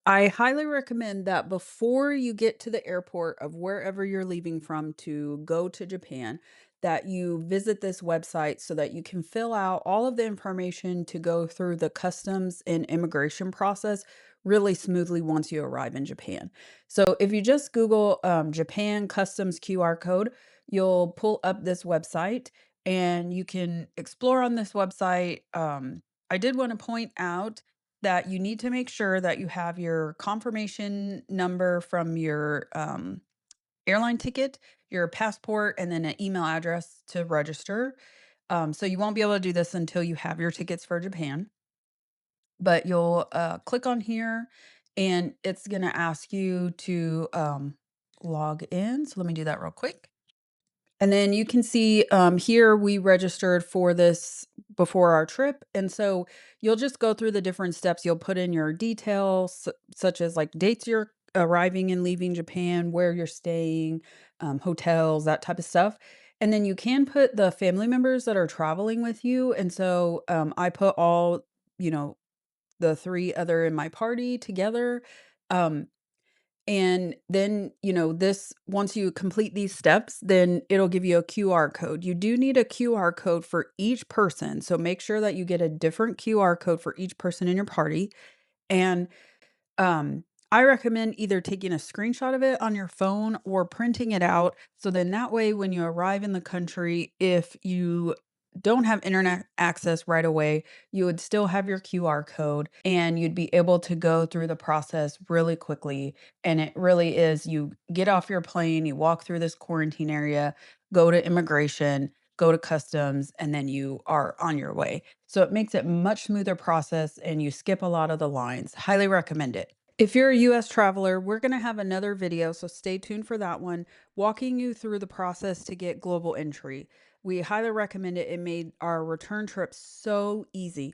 I highly recommend that before you get to the airport of wherever you're leaving from to go to Japan, that you visit this website so that you can fill out all of the information to go through the customs and immigration process really smoothly once you arrive in Japan. So if you just Google Japan customs QR code, you'll pull up this website and you can explore on this website. I did want to point out that you need to make sure that you have your confirmation number from your, airline ticket, your passport, and then an email address to register. So you won't be able to do this until you have your tickets for Japan, but you'll, click on here, and it's gonna ask you to, log in. So let me do that real quick. And then you can see here we registered for this before our trip. And so you'll just go through the different steps. You'll put in your details, such as like dates you're arriving and leaving Japan, where you're staying, hotels, that type of stuff. And then you can put the family members that are traveling with you. And so I put all, you know, the three other in my party together. Um, and then, this once you complete these steps, then it'll give you a QR code. You do need a QR code for each person. So make sure that you get a different QR code for each person in your party. And I recommend either taking a screenshot of it on your phone or printing it out. So then that way, when you arrive in the country, if you don't have internet access right away, you would still have your QR code and you'd be able to go through the process really quickly. And it really is you get off your plane, you walk through this quarantine area, go to immigration, go to customs, and then you are on your way. So it makes it much smoother process and you skip a lot of the lines. Highly recommend it. If you're a US traveler, we're going to have another video, so stay tuned for that one, walking you through the process to get global entry. We highly recommend it. It made our return trip so easy.